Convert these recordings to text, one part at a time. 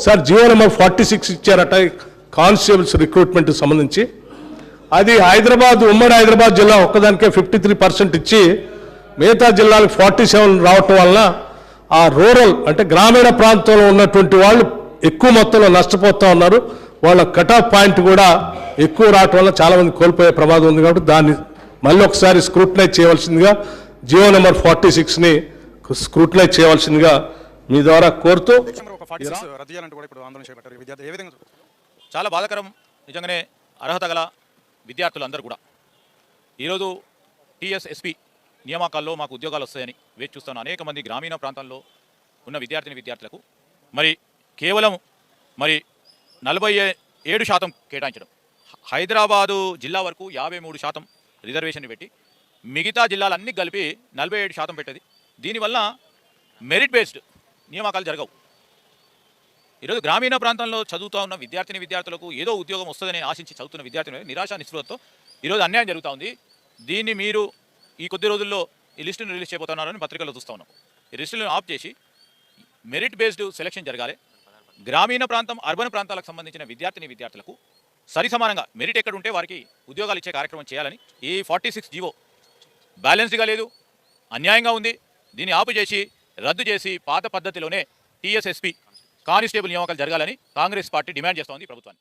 Sir Jio number 46 ఇచ్చారట constables రిక్రూట్మెంట్కి సంబంధించి. అది హైదరాబాద్, ఉమ్మడి హైదరాబాద్ జిల్లా ఒక్కదానికే 53% ఇచ్చి మిగతా జిల్లాలకు 47 రావటం వలన ఆ రూరల్ అంటే గ్రామీణ ప్రాంతంలో ఉన్నటువంటి వాళ్ళు ఎక్కువ మొత్తంలో నష్టపోతూ ఉన్నారు. వాళ్ళ కట్ ఆఫ్ పాయింట్ కూడా ఎక్కువ రావటం వల్ల చాలామంది కోల్పోయే ప్రమాదం ఉంది. కాబట్టి దాన్ని మళ్ళీ ఒకసారి స్క్రూటినైజ్ చేయవలసిందిగా, జియో నెంబర్ 46ని స్క్రూటినైజ్ చేయవలసిందిగా మీ ద్వారా కోరుతూ చాలా బాధాకరం. నిజంగానే అర్హత గల విద్యార్థులందరూ కూడా ఈరోజు టీఎస్ఎస్పీ నియామకాల్లో మాకు ఉద్యోగాలు వస్తాయని వేచి చూస్తున్న అనేక మంది గ్రామీణ ప్రాంతాల్లో ఉన్న విద్యార్థులకు మరి కేవలం 47% కేటాయించడం, హైదరాబాదు జిల్లా వరకు 53% రిజర్వేషన్ పెట్టి మిగతా జిల్లాలన్నీ కలిపి 47% పెట్టేది. దీనివల్ల మెరిట్ బేస్డ్ నియామకాలు జరగవు. ఈరోజు గ్రామీణ ప్రాంతంలో చదువుతూ ఉన్న విద్యార్థులకు ఏదో ఉద్యోగం వస్తుందని ఆశించి చదువుతున్న విద్యార్థులు నిరాశ నిస్పృహతో ఈరోజు అన్యాయం జరుగుతూ ఉంది. దీన్ని మీరు ఈ కొద్ది రోజుల్లో ఈ లిస్టును రిలీజ్ చేయబోతున్నారని పత్రికల్లో చూస్తూ ఉన్నాం. ఈ లిస్టులను ఆఫ్ చేసి మెరిట్ బేస్డ్ సెలక్షన్ జరగాలి. గ్రామీణ ప్రాంతం, అర్బన్ ప్రాంతాలకు సంబంధించిన విద్యార్థులకు సరి సమానంగా మెరిట్ ఎక్కడ ఉంటే వారికి ఉద్యోగాలు ఇచ్చే కార్యక్రమం చేయాలని ఈ 46 జీవో బ్యాలెన్స్డ్గా లేదు, అన్యాయంగా ఉంది. దీన్ని ఆపు చేసి రద్దు చేసి పాత పద్ధతిలోనే టీఎస్ఎస్పీ కానిస్టేబుల్ నియామకాలు జరగాలని కాంగ్రెస్ పార్టీ డిమాండ్ చేస్తోంది ప్రభుత్వాన్ని.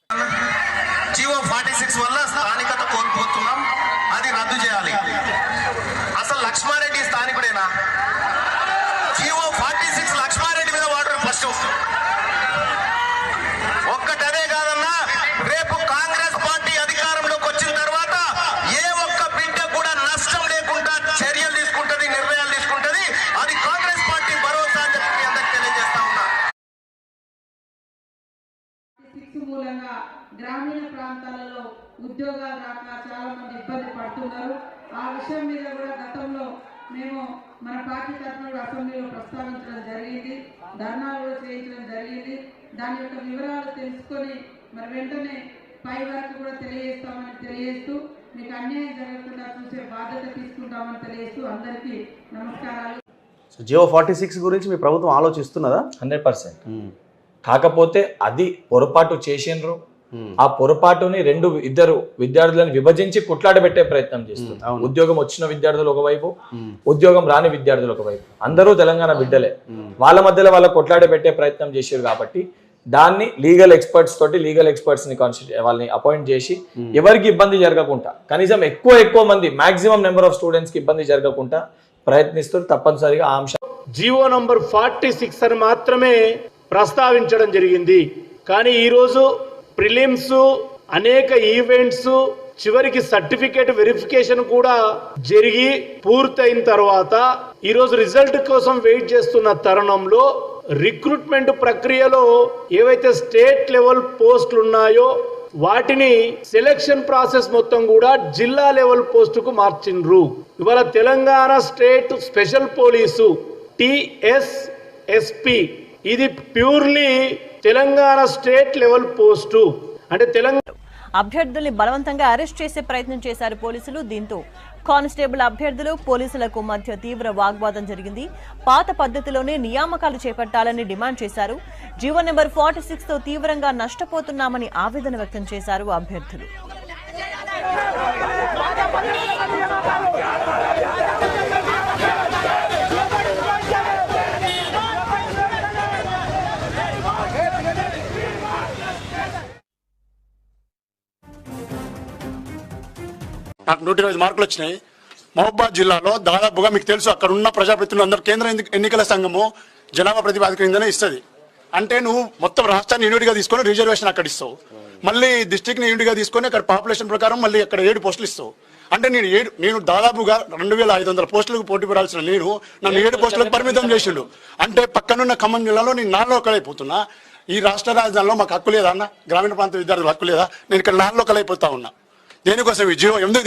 జీవో 46 వల్ల స్థానికత కోల్పోతున్నాం, అది రద్దు చేయాలి. అసలు లక్ష్మారెడ్డి స్థానికుడేనా? జీవో 46 లక్ష్మారెడ్డి మీద వాటర్ ఫస్ట్ ఒక్కటనే కాదన్నా, రేపు కాంగ్రెస్ పార్టీ అధికారంలోకి వచ్చిన తర్వాత ఏ ఒక్క బిడ్డ కూడా నష్టం లేకుండా చర్యలు తీసుకుంటది, నిర్ణయాలు తీసుకుంటది. అది కాంగ్రెస్ పార్టీ భరోసా అని చెప్పి అందరికి తెలియజేస్తా ఉన్నా. మూలంగా గ్రామీణ ప్రాంతాలలో ఉద్యోగాలు రాక చాలా మంది ఇబ్బంది పడుతున్నారు. ఆ విషయం మీద కూడా గతంలో మేము మన పార్టీ తరఫున అసెంబ్లీలో ప్రస్తావించడం జరిగింది, ధర్నాలు కూడా చేయించడం జరిగింది. దాని యొక్క వివరాలు తెలుసుకొని మరి వెంటనే పై వరకు కూడా తెలియజేస్తామని తెలియజేస్తూ, మీకు అన్యాయం జరగకుండా చూసే బాధ్యత తీసుకుంటామని తెలియజేస్తూ అందరికీ నమస్కారాలు. జియో 46 గురించి మీ ప్రభుత్వం ఆలోచిస్తున్నదా? 100%. కాకపోతే అది పొరపాటు చేసిండ్రు. ఆ పొరపాటుని ఇద్దరు విద్యార్థులను విభజించి కుట్లాడబెట్టే ప్రయత్నం చేస్తున్నారు. ఉద్యోగం వచ్చిన విద్యార్థులు ఒకవైపు, ఉద్యోగం రాని విద్యార్థులు ఒకవైపు, అందరూ తెలంగాణ బిడ్డలే. వాళ్ళ మధ్యలో వాళ్ళ కొట్లాడబెట్టే ప్రయత్నం చేశారు. కాబట్టి దాన్ని లీగల్ ఎక్స్పర్ట్స్ ని వాళ్ళని అపాయింట్ చేసి ఎవరికి ఇబ్బంది జరగకుండా, కనీసం ఎక్కువ మంది మాక్సిమం నెంబర్ ఆఫ్ స్టూడెంట్స్ కి ఇబ్బంది జరగకుండా ప్రయత్నిస్తూ తప్పనిసరిగా ఆ అంశం జీవో నంబర్ 46 అని మాత్రమే ప్రస్తావించడం జరిగింది. కానీ ఈరోజు ప్రిలిమ్స్, అనేక ఈవెంట్స్, చివరికి సర్టిఫికేట్ వెరిఫికేషన్ కూడా జరిగి పూర్తయిన తర్వాత ఈరోజు రిజల్ట్ కోసం వెయిట్ చేస్తున్న తరుణంలో రిక్రూట్మెంట్ ప్రక్రియలో ఏవైతే స్టేట్ లెవెల్ పోస్టులు ఉన్నాయో వాటిని సెలక్షన్ ప్రాసెస్ మొత్తం కూడా జిల్లా లెవెల్ పోస్టుకు మార్చిండ్రు. ఇవాళ Telangana state special police TSSP ఇది purely Telangana state level post. అంటే తెలంగాణ అభ్యర్థుల్ని బలవంతంగా అరెస్ట్ చేసే ప్రయత్నం చేశారు పోలీసులు. దీంతో కానిస్టేబుల్ అభ్యర్థులు పోలీసులకు మధ్య తీవ్ర వాగ్వాదం జరిగింది. పాత పద్ధతిలోనే నియామకాలు చేపట్టాలని డిమాండ్ చేశారు. జీవో నెంబర్ 46తో తీవ్రంగా నష్టపోతున్నామని ఆవేదన వ్యక్తం చేశారు అభ్యర్థులు. నాకు 120 మార్కులు వచ్చినాయి. మహబూబాద్ జిల్లాలో దాదాపుగా మీకు తెలుసు, అక్కడ ఉన్న ప్రజాప్రతినిధులు అందరూ కేంద్ర ఎన్నికల సంఘము జనాభా ప్రతిపాదికనే ఇస్తుంది. అంటే నువ్వు మొత్తం రాష్ట్రాన్ని యూనిట్గా తీసుకొని రిజర్వేషన్ అక్కడ ఇస్తావు, మళ్ళీ డిస్ట్రిక్ట్ని యూనిట్గా తీసుకొని అక్కడ పాపులేషన్ ప్రకారం మళ్ళీ అక్కడ 7 పోస్టులు ఇస్తావు. అంటే నేను దాదాపుగా 2500 పోస్టులకు పోటీ పడాల్సిన నన్ను 7 పోస్టులకు పరిమితం చేసిండు. అంటే పక్కనున్న ఖమ్మం జిల్లాలో నేను 4 ఒకలైపోతున్నా. ఈ రాష్ట్ర రాజధానిలో మాకు హక్కు లేదా అన్న? గ్రామీణ ప్రాంత విద్యార్థులకు హక్కు లేదా? నేను ఇక్కడ 4 ఒకలైపోతా ఉన్నా. దేనికోసం ఈ జీవో ఎందుకు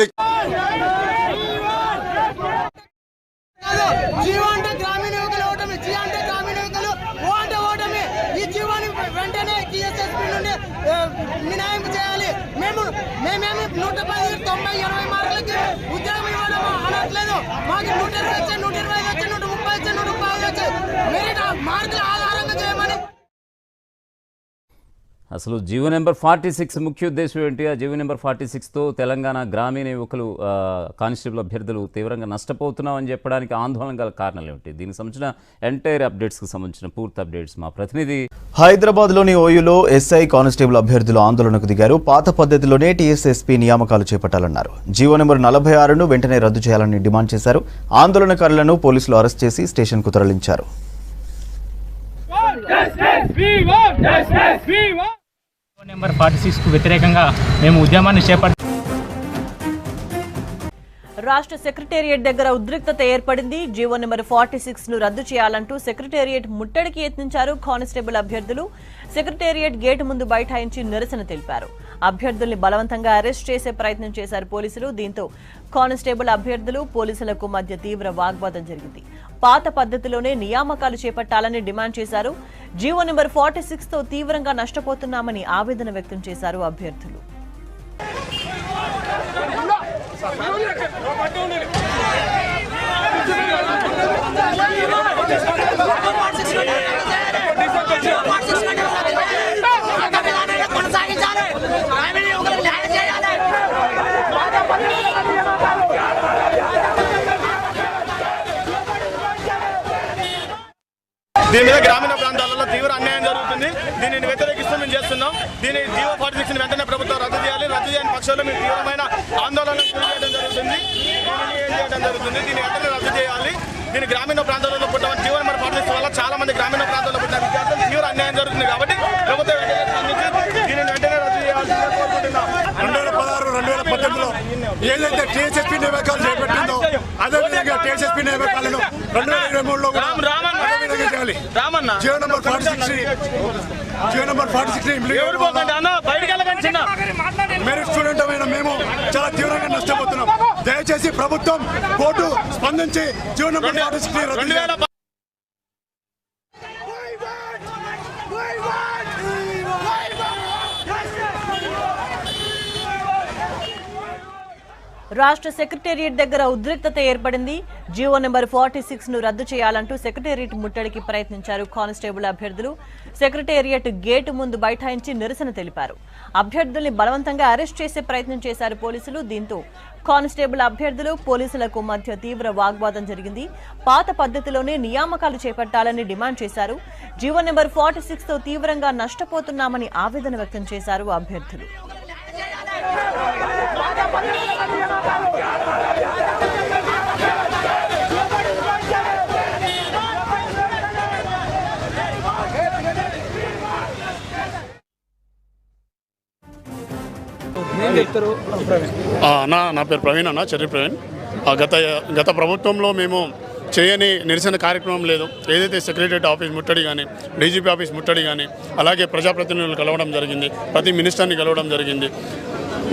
జీవో అంటే గ్రామీణ యువకులు ఓటమి, జీ అంటే గ్రామీణ యువకులు, ఓ అంటే ఓటమి. ఈ జీవోని వెంటనే టీఎస్ఎస్పీ నుండి మినహాయింపు చేయాలి. మేమేమి 110, 90, 80 మార్కులకి ఉద్యోగం ఇవ్వడం అనట్లేదు. మాకు 120 వచ్చాయి, 125 వచ్చాయి, 130 వచ్చాయి, 135 వచ్చాయి. మెరిట్ మార్కుల ఆధారంగా చేయమని అసలు జీవో నెంబర్ 46 ముఖ్య ఉద్దేశం ఏంటి? ఆ జీవో నెంబర్ 46తో తెలంగాణ గ్రామీణ యువకులు కానిస్టేబుల్ అభ్యర్థులు తీవ్రంగా నష్టపోతున్నామని చెప్పడానికి ఆందోళన గల కారణాలు ఏమిటి? దీనికి సంబంధించిన ఎంటైర్ అప్డేట్స్కి సంబంధించిన పూర్తి అప్డేట్స్ మా ప్రతినిధి హైదరాబాద్లోని ఓయూలో ఎస్ఐ కానిస్టేబుల్ అభ్యర్థులు ఆందోళనకు దిగారు. పాత పద్ధతిలోనే టీఎస్ఎస్పీ నియామకాలు చేపట్టాలన్నారు. జీవో నెంబర్ 46ను వెంటనే రద్దు చేయాలని డిమాండ్ చేశారు. ఆందోళనకారులను పోలీసులు అరెస్ట్ చేసి స్టేషన్కు తరలించారు. నెంబర్ 46కు వ్యతిరేకంగా మేము ఉద్యమాన్ని చేపట్టాం. రాష్ట్ర సెక్రటేరియట్ దగ్గర ఉద్రిక్తత ఏర్పడింది. జీవో నెంబర్ 46ను రద్దు చేయాలంటూ సెక్రటేరియట్ ముట్టడికి యత్నించారు కానిస్టేబుల్ అభ్యర్థులు. సెక్రటేరియట్ గేటు ముందు బైఠాయించి నిరసన తెలిపారు. అభ్యర్థుల్ని బలవంతంగా అరెస్ట్ చేసే ప్రయత్నం చేశారు పోలీసులు. దీంతో కానిస్టేబుల్ అభ్యర్థులు పోలీసులకు మధ్య తీవ్ర వాగ్వాదం జరిగింది. పాత పద్ధతిలోనే నియామకాలు చేపట్టాలని డిమాండ్ చేశారు. జీవో నెంబర్ 46తో తీవ్రంగా నష్టపోతున్నామని ఆవేదన వ్యక్తం చేశారు అభ్యర్థులు. దీని మీద గ్రామీణ ప్రాంతాలలో తీవ్ర అన్యాయం జరుగుతుంది. దీనిని వ్యతిరేకిస్తూ మేము చేస్తున్నాం. దీని జీవో 46ని వెంటనే ప్రభుత్వం రద్దు చేయాలి. రద్దు చేయని పక్షంలో మేము తీవ్రమైన ఆందోళనకు చేయడం జరుగుతుంది. దీన్ని వెంటనే రద్దు చేయాలి. దీని గ్రామీణ ప్రాంతాలలో పుట్టిన జీవో నెంబర్ 46 వల్ల చాలా మంది గ్రామీణ ప్రాంతాల్లో పుట్టిన విద్యార్థులు తీవ్ర అన్యాయం జరుగుతుంది. కాబట్టి ప్రభుత్వం వెంటనే స్పందించి దీనిని వెంటనే రద్దు చేయాల్సిందిగా కోరుకుంటున్నాం. 2016-2018లో ఏదైతే టీఎస్ఎస్పీ నియామకాలు చేపట్టిందో అదేవిధంగా టీఎస్ఎస్పీ నియామకాలను 2023లో చేయాలి. జీవో నెంబర్ 46 మెరిట్ స్టూడెంట్ అయిన మేము చాలా తీవ్రంగా నష్టపోతున్నాం. దయచేసి ప్రభుత్వం కోర్టు స్పందించి జీవో నెంబర్ 46 రద్దు చేయాలి. రాష్ట్ర సెక్రటేరియట్ దగ్గర ఉద్రిక్తత ఏర్పడింది. జీవో నెంబర్ 46ను రద్దు చేయాలంటూ సెక్రటేరియట్ ముట్టడికి ప్రయత్నించారు కానిస్టేబుల్ అభ్యర్థులు. సెక్రటేరియట్ గేటు ముందు బైఠాయించి నిరసన తెలిపారు. అభ్యర్థుల్ని బలవంతంగా అరెస్ట్ చేసే ప్రయత్నం చేశారు పోలీసులు. దీంతో కానిస్టేబుల్ అభ్యర్థులు పోలీసులకు మధ్య తీవ్ర వాగ్వాదం జరిగింది. పాత పద్ధతిలోనే నియామకాలు చేపట్టాలని డిమాండ్ చేశారు. జీవో నెంబర్ 46తో తీవ్రంగా నష్టపోతున్నామని ఆవేదన వ్యక్తం చేశారు అభ్యర్థులు. నా పేరు ప్రవీణ్ అన్న, చెర్రి ప్రవీణ్. గత ప్రభుత్వంలో మేము చేయని నిరసన కార్యక్రమం లేదు. ఏదైతే సెక్రటరియట్ ఆఫీస్ ముట్టడి కానీ, డీజీపీ ఆఫీస్ ముట్టడి కానీ, అలాగే ప్రజాప్రతినిధులు కలవడం జరిగింది, ప్రతి మినిస్టర్ని కలవడం జరిగింది.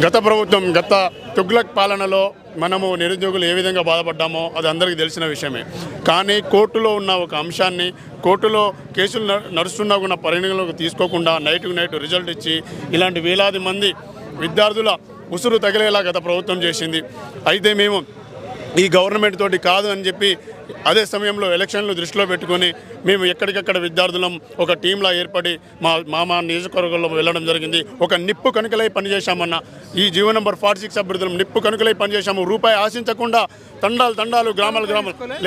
గత ప్రభుత్వం, గత తుగ్లక్ పాలనలో మనము నిరుద్యోగులు ఏ విధంగా బాధపడ్డామో అది అందరికీ తెలిసిన విషయమే. కానీ కోర్టులో ఉన్న ఒక అంశాన్ని, కోర్టులో కేసులు నడుస్తున్నా కూడా పరిగణలోకి తీసుకోకుండా నైట్కు నైట్ రిజల్ట్ ఇచ్చి ఇలాంటి వేలాది మంది విద్యార్థుల ఉసురు తగిలేలా గత ప్రభుత్వం చేసింది. అయితే మేము ఈ గవర్నమెంట్ తోటి కాదు అని చెప్పి అదే సమయంలో ఎలక్షన్లు దృష్టిలో పెట్టుకొని మేము ఎక్కడికక్కడ విద్యార్థులం ఒక టీంలా ఏర్పడి మా నియోజకవర్గంలో వెళ్ళడం జరిగింది. ఒక నిప్పు కనుకలై పనిచేశామన్న ఈ జీవో నెంబర్ 46 అభ్యర్థులం నిప్పు కనుకలై పనిచేశాము. రూపాయి ఆశించకుండా తండాలు గ్రామాలు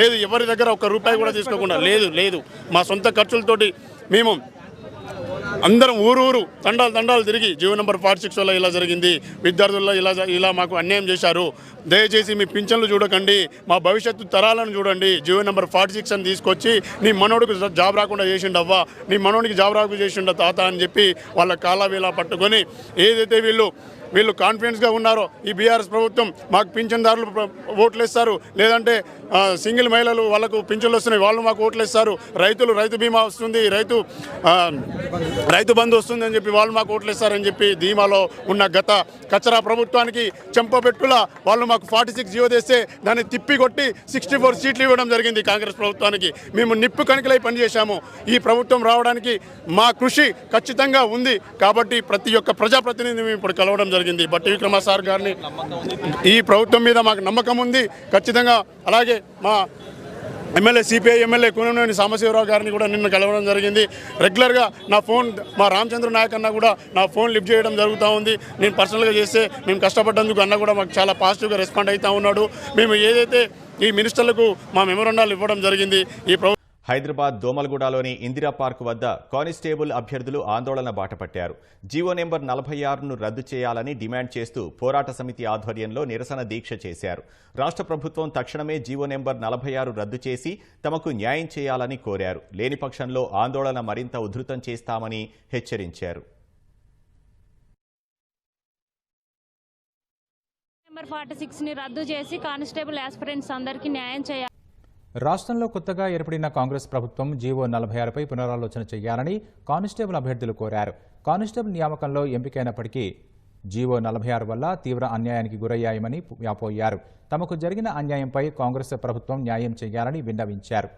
లేదు, ఎవరి దగ్గర ఒక రూపాయి కూడా తీసుకోకుండా లేదు మా సొంత ఖర్చులతోటి మేము అందరం ఊరు తండాలు తిరిగి జీవో నెంబర్ 46 వల్ల ఇలా జరిగింది, విద్యార్థుల్లో ఇలా మాకు అన్యాయం చేశారు, దయచేసి మీ పింఛన్లు చూడకండి, మా భవిష్యత్తు తరాలను చూడండి, జీవో నెంబర్ 46 అని తీసుకొచ్చి నీ మనోడికి జాబ్ రాకుండా చేసిండవ్వా, నీ మనోడికి జాబ్ రాకుండా చేసిండ తాత అని చెప్పి వాళ్ళ కాళ్ళ పట్టుకొని ఏదైతే వీళ్ళు కాన్ఫిడెన్స్గా ఉన్నారో ఈ బీఆర్ఎస్ ప్రభుత్వం మాకు పింఛన్దారులు ఓట్లు ఇస్తారు, లేదంటే సింగిల్ మహిళలు వాళ్ళకు పింఛన్లు వస్తున్నాయి వాళ్ళు మాకు ఓట్లు ఇస్తారు, రైతు బీమా వస్తుంది, రైతు బంధు వస్తుంది అని చెప్పి వాళ్ళు మాకు ఓట్లు ఇస్తారని చెప్పి ధీమాలో ఉన్న గత కచరా ప్రభుత్వానికి చెంపబెట్టులా వాళ్ళు మాకు 46 జీవో తెస్తే దాన్ని తిప్పికొట్టి 64 సీట్లు ఇవ్వడం జరిగింది కాంగ్రెస్ ప్రభుత్వానికి. మేము నిప్పు కణికలై పనిచేశాము. ఈ ప్రభుత్వం రావడానికి మా కృషి ఖచ్చితంగా ఉంది. కాబట్టి ప్రతి ఒక్క ప్రజాప్రతినిధిని మేము ఇప్పుడు కలవడం జరిగింది. బట్టి విక్రమ సార్ గారిని ఈ ప్రభుత్వం మీద మాకు నమ్మకం ఉంది ఖచ్చితంగా. అలాగే మా MLA CPI MLA Kunamneni Sambasivarao గారిని కూడా నిన్న కలవడం జరిగింది. రెగ్యులర్గా నా ఫోన్ మా రామచంద్ర నాయక్ అన్న కూడా నా ఫోన్ లిఫ్ట్ చేయడం జరుగుతూ ఉంది. నేను పర్సనల్గా చేస్తే మేము కష్టపడ్డందుకు అన్న కూడా మాకు చాలా పాజిటివ్గా రెస్పాండ్ అవుతూ ఉన్నాడు. మేము ఏదైతే ఈ మినిస్టర్లకు మా మెమోరాండాలు ఇవ్వడం జరిగింది. హైదరాబాద్ దోమల్గూడలోని ఇందిరా పార్క్ వద్ద కానిస్టేబుల్ అభ్యర్థులు ఆందోళన బాటపట్టారు. జీవో నెంబర్ 46ను రద్దు చేయాలని డిమాండ్ చేస్తూ పోరాట సమితి ఆధ్వర్యంలో నిరసన దీక్ష చేశారు. రాష్ట్ర ప్రభుత్వం తక్షణమే జీవో నెంబర్ 46 రద్దు చేసి తమకు న్యాయం చేయాలని కోరారు. లేని పక్షంలో ఆందోళన మరింత ఉధృతం చేస్తామని హెచ్చరించారు. నెంబర్ 46ని రద్దు చేసి కానిస్టేబుల్ ఆస్పిరెంట్స్ అందరికీ న్యాయం చేయాలి. రాష్ట్రంలో కొత్తగా ఏర్పడిన కాంగ్రెస్ ప్రభుత్వం జీవో 46పై పునరాలోచన చేయాలని కానిస్టేబుల్ అభ్యర్థులు కోరారు. కానిస్టేబుల్ నియామకంలో ఎంపికైనప్పటికీ జీవో 46 వల్ల తీవ్ర అన్యాయానికి గురయ్యాయని వాపోయారు. తమకు జరిగిన అన్యాయంపై కాంగ్రెస్ ప్రభుత్వం న్యాయం చేయాలని విన్నవించారు.